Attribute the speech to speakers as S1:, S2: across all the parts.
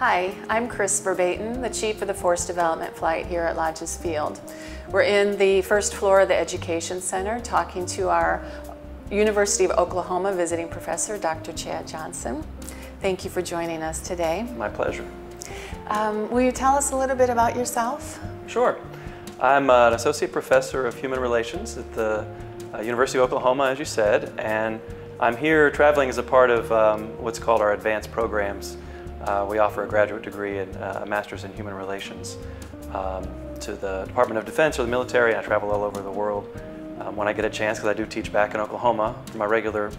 S1: Hi, I'm Chris Verbaten, the Chief of the Force Development Flight here at Lajes Field. We're in the first floor of the Education Center talking to our University of Oklahoma visiting professor, Dr. Chad Johnson. Thank you for joining us today.
S2: My pleasure.
S1: Will you tell us a little bit about yourself?
S2: Sure. I'm an associate professor of human relations at the University of Oklahoma, as you said, and I'm here traveling as a part of what's called our advanced programs. We offer a graduate degree and a master's in human relations to the Department of Defense or the military, and I travel all over the world when I get a chance, because I do teach back in Oklahoma for my regular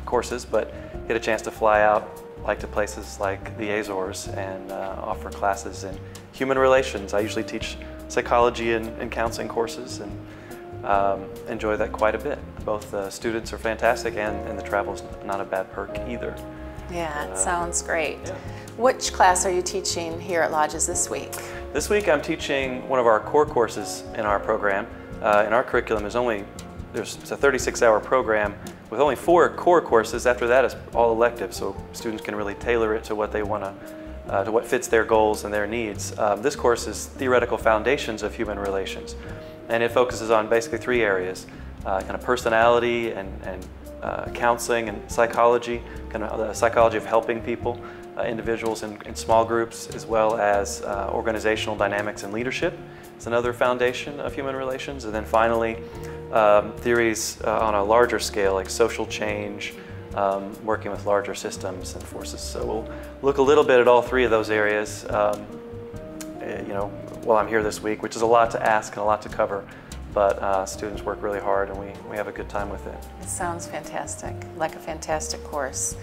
S2: courses, but get a chance to fly out like to places like the Azores and offer classes in human relations. I usually teach psychology and counseling courses and enjoy that quite a bit. Both the students are fantastic and the travel's not a bad perk either.
S1: Yeah, it sounds great.
S2: Yeah.
S1: Which class are you teaching here at Lajes this week?
S2: This week I'm teaching one of our core courses in our program. In our curriculum it's a 36-hour program with only 4 core courses. After that it's all elective, so students can really tailor it to what they want to what fits their goals and their needs. This course is Theoretical Foundations of Human Relations, and it focuses on basically 3 areas, kind of personality and counseling and psychology, kind of the psychology of helping people, individuals in small groups, as well as organizational dynamics and leadership. It's another foundation of human relations. And then finally, theories on a larger scale, like social change, working with larger systems and forces. So we'll look a little bit at all 3 of those areas, while I'm here this week, which is a lot to ask and a lot to cover. But students work really hard and we have a good time with it.
S1: It sounds fantastic, like a fantastic course.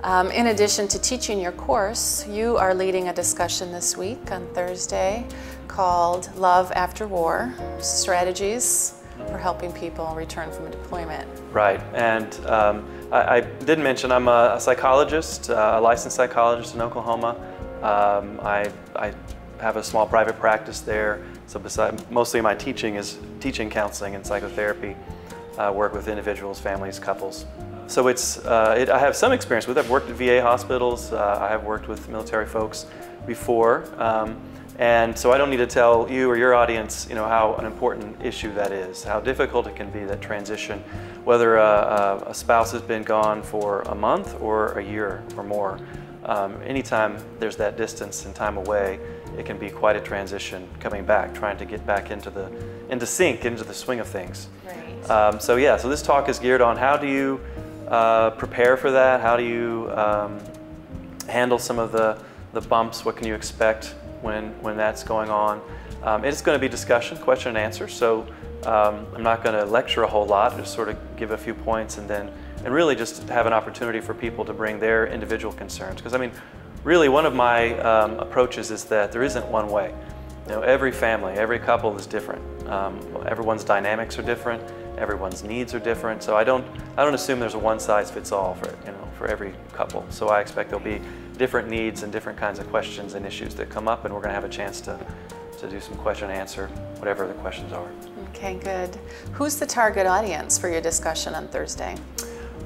S1: In addition to teaching your course, you are leading a discussion this week on Thursday called Love After War, Strategies for Helping People Return from a Deployment.
S2: Right, and I did mention I'm a psychologist, a licensed psychologist in Oklahoma. I have a small private practice there. So mostly my teaching is teaching counseling and psychotherapy, work with individuals, families, couples. So I have some experience with it. I've worked at VA hospitals, I have worked with military folks before, and so I don't need to tell you or your audience how an important issue that is, how difficult it can be, that transition, whether a spouse has been gone for a month or a year or more. Anytime there's that distance and time away, it can be quite a transition coming back, trying to get back into the swing of things.
S1: Right.
S2: So this talk is geared on how do you prepare for that, how do you handle some of the bumps, what can you expect when that's going on. It's going to be discussion, question and answer, so I'm not going to lecture a whole lot, just sort of give a few points and really just have an opportunity for people to bring their individual concerns. Because I mean, really one of my approaches is that there isn't one way. Every family, every couple is different. Everyone's dynamics are different, everyone's needs are different. So I don't assume there's a one-size-fits-all for every couple. So I expect there'll be different needs and different kinds of questions and issues that come up, and we're going to have a chance to do some question and answer, whatever the questions are.
S1: Okay, good. Who's the target audience for your discussion on Thursday?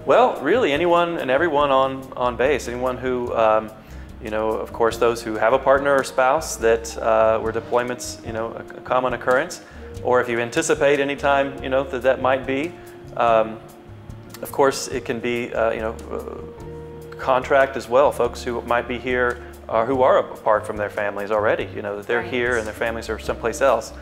S2: Well, really anyone and everyone on base. Anyone who, of course, those who have a partner or spouse that where deployment's a common occurrence, or if you anticipate any time that might be. Of course, it can be contract as well. Folks who might be here who are apart from their families already. That they're here and their families are someplace else.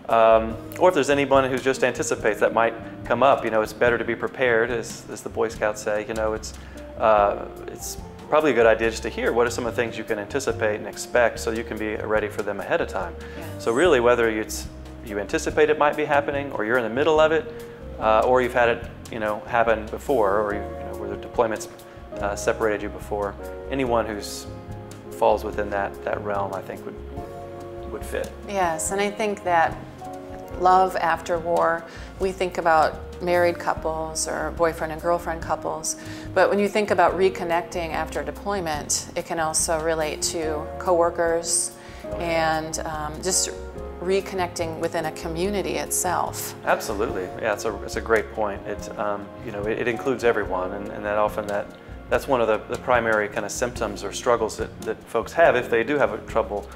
S2: Or if there's anyone who just anticipates that might come up, it's better to be prepared, as the Boy Scouts say. It's probably a good idea just to hear what are some of the things you can anticipate and expect, so you can be ready for them ahead of time.
S1: Yes.
S2: So really, whether you anticipate it might be happening, or you're in the middle of it, or you've had it happen before, or where the deployments separated you before, anyone who falls within that realm, I think would fit.
S1: Yes, and I think that love after war, we think about married couples or boyfriend and girlfriend couples, but when you think about reconnecting after deployment, it can also relate to coworkers and just reconnecting within a community itself.
S2: Absolutely, yeah, it's a great point. It includes everyone, and that often that that's one of the primary kind of symptoms or struggles that folks have if they do have trouble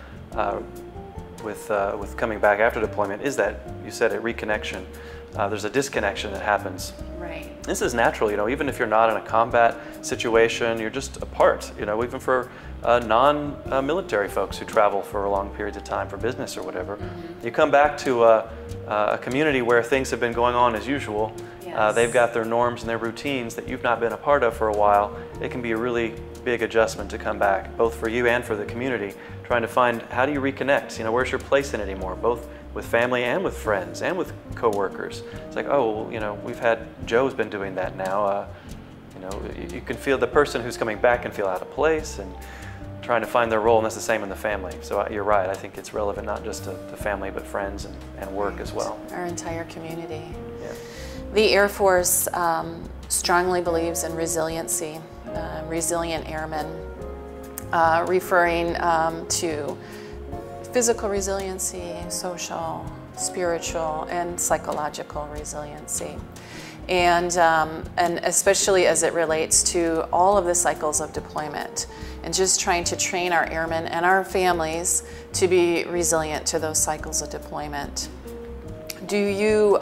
S2: with coming back after deployment, is that, you said it, reconnection. There's a disconnection that happens.
S1: Right.
S2: This is natural, you know, even if you're not in a combat situation, you're just apart, you know, even for non-military folks who travel for long periods of time for business or whatever. Mm-hmm. You come back to a community where things have been going on as usual. Yes. They've got their norms and their routines that you've not been a part of for a while. It can be a really big adjustment to come back, both for you and for the community, trying to find how do you reconnect, you know, where's your place in it anymore, both with family and with friends and with coworkers. It's like, oh, well, you know, Joe's been doing that now. You know, you can feel the person who's coming back can feel out of place and trying to find their role, and that's the same in the family. So you're right, I think it's relevant not just to family, but friends and work as well.
S1: Our entire community.
S2: Yeah.
S1: The Air Force strongly believes in resiliency, resilient airmen, referring to physical resiliency, social, spiritual, and psychological resiliency. And especially as it relates to all of the cycles of deployment, and just trying to train our airmen and our families to be resilient to those cycles of deployment. Do you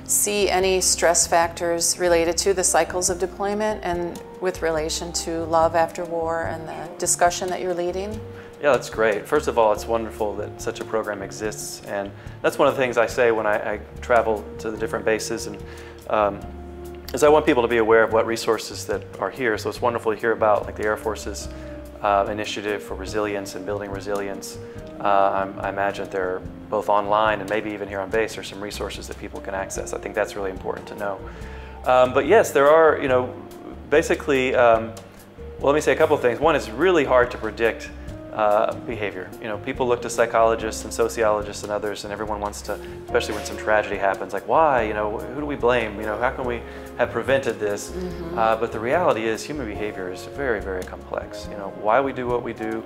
S1: see any stress factors related to the cycles of deployment and with relation to love after war and the discussion that you're leading?
S2: Yeah, that's great. First of all, it's wonderful that such a program exists, and that's one of the things I say when I travel to the different bases, and is I want people to be aware of what resources that are here. So it's wonderful to hear about like the Air Force's initiative for resilience and building resilience. I imagine they're both online and maybe even here on base are some resources that people can access. I think that's really important to know. But yes, there are, you know, basically, well, let me say a couple of things. One, it's really hard to predict behavior. You know, people look to psychologists and sociologists and others, and everyone wants to, especially when some tragedy happens, like why, you know, who do we blame? You know, how can we have prevented this? Mm-hmm. But the reality is human behavior is very, very complex. You know, why we do what we do,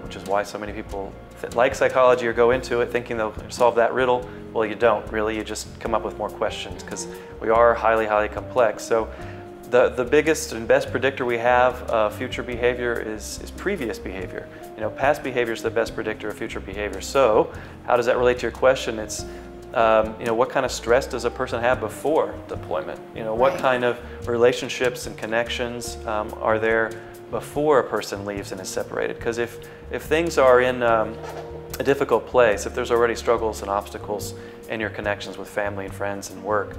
S2: which is why so many people like psychology or go into it thinking they'll solve that riddle. Well, you don't really, you just come up with more questions because we are highly, highly complex. So the biggest and best predictor we have of future behavior is previous behavior. You know, past behavior is the best predictor of future behavior. So how does that relate to your question? It's, you know, what kind of stress does a person have before deployment? You know, what kind of relationships and connections are there before a person leaves and is separated? Because if things are in a difficult place, if there's already struggles and obstacles in your connections with family and friends and work,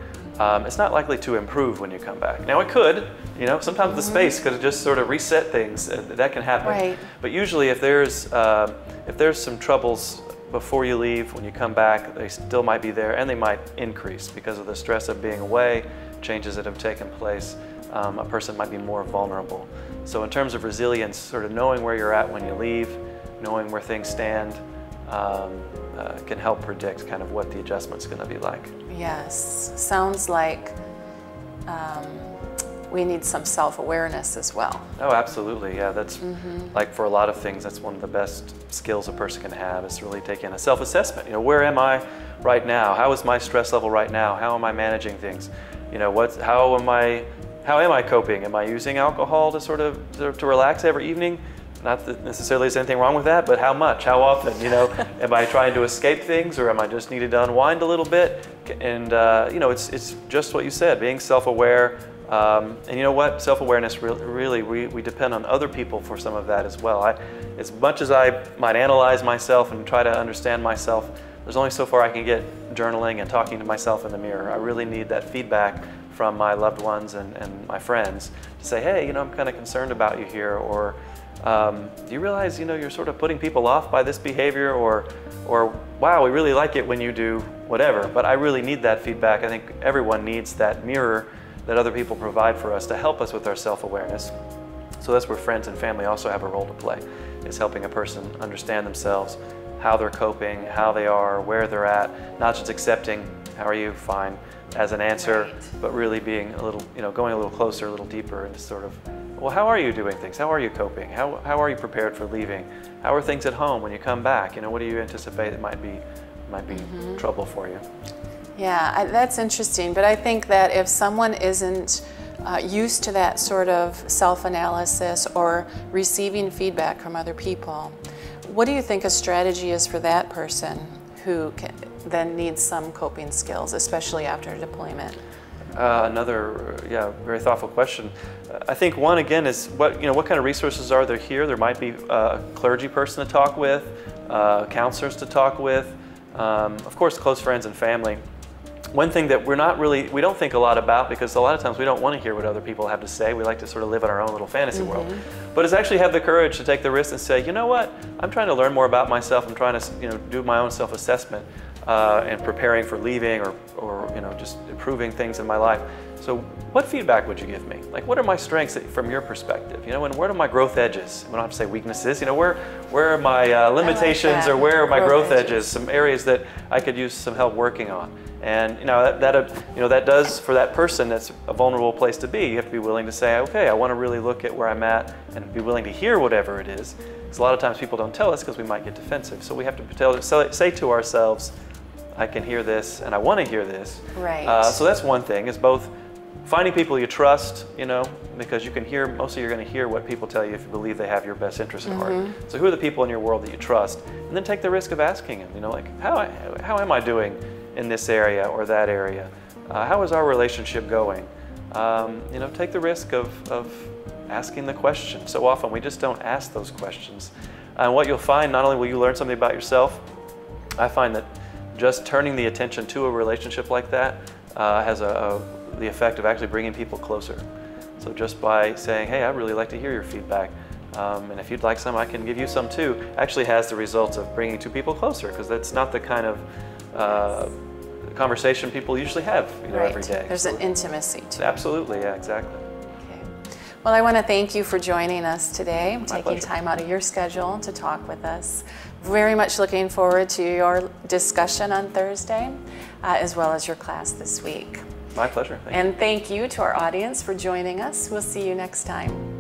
S2: it's not likely to improve when you come back. Now it could, you know, sometimes the space could just sort of reset things. That can happen. Right. But usually if there's some troubles before you leave, when you come back, they still might be there and they might increase because of the stress of being away, changes that have taken place. A person might be more vulnerable. So in terms of resilience, sort of knowing where you're at when you leave, knowing where things stand, can help predict kind of what the adjustment's going to be like. Yes,
S1: sounds like we need some self-awareness as well.
S2: Oh, absolutely, yeah. That's like for a lot of things, that's one of the best skills a person can have, is really taking a self-assessment. You know, where am I right now? How is my stress level right now? How am I managing things? You know, how am I coping? Am I using alcohol to sort of to relax every evening? Not that necessarily there's anything wrong with that, but how much? How often? You know, am I trying to escape things, or am I just needed to unwind a little bit? And you know, it's just what you said, being self-aware. And you know what? Self-awareness really we depend on other people for some of that as well. As much as I might analyze myself and try to understand myself, there's only so far I can get journaling and talking to myself in the mirror. I really need that feedback from my loved ones and my friends to say, hey, you know, I'm kind of concerned about you here, or do you realize, you know, you're sort of putting people off by this behavior, or wow, we really like it when you do whatever. But I really need that feedback. I think everyone needs that mirror that other people provide for us to help us with our self-awareness. So that's where friends and family also have a role to play, is helping a person understand themselves, how they're coping, how they are, where they're at, not just accepting, how are you, fine, as an answer, but really being a little, you know, going a little closer, a little deeper into sort of, well, how are you doing things? How are you coping? How are you prepared for leaving? How are things at home when you come back? You know, what do you anticipate that might be trouble for you?
S1: Yeah, that's interesting. But I think that if someone isn't used to that sort of self-analysis or receiving feedback from other people, what do you think a strategy is for that person who then needs some coping skills, especially after deployment?
S2: Another, very thoughtful question. I think one, again, is what kind of resources are there here? There might be a clergy person to talk with, counselors to talk with, of course, close friends and family. One thing that we don't think a lot about, because a lot of times we don't want to hear what other people have to say. We like to sort of live in our own little fantasy world. But is actually have the courage to take the risk and say, you know what, I'm trying to learn more about myself. I'm trying to do my own self-assessment and preparing for leaving or just improving things in my life. So what feedback would you give me? Like, what are my strengths from your perspective? And where are my growth edges? We don't have to say weaknesses. Where are my limitations, or where are my growth edges? Some areas that I could use some help working on. And that does, for that person, that's a vulnerable place to be. You have to be willing to say, okay, I want to really look at where I'm at and be willing to hear whatever it is. Because a lot of times people don't tell us because we might get defensive. So we have to say to ourselves, I can hear this and I want to hear this.
S1: Right.
S2: So that's one thing, is both finding people you trust, because you can hear, mostly you're going to hear what people tell you if you believe they have your best interest at heart. So who are the people in your world that you trust? And then take the risk of asking them, like, how am I doing in this area or that area? How is our relationship going? Take the risk of asking the question. So often we just don't ask those questions. And what you'll find, not only will you learn something about yourself, I find that just turning the attention to a relationship like that has the effect of actually bringing people closer. So just by saying, hey, I'd really like to hear your feedback, and if you'd like some, I can give you some too, actually has the results of bringing two people closer, because that's not the kind of conversation people usually have every day.
S1: There's an intimacy to it.
S2: Absolutely, yeah, exactly.
S1: Okay. Well, I want to thank you for joining us today, taking
S2: pleasure.
S1: time out of your schedule to talk with us. Very much looking forward to your discussion on Thursday, as well as your class this week.
S2: My pleasure. Thank you.
S1: And thank you to our audience for joining us. We'll see you next time.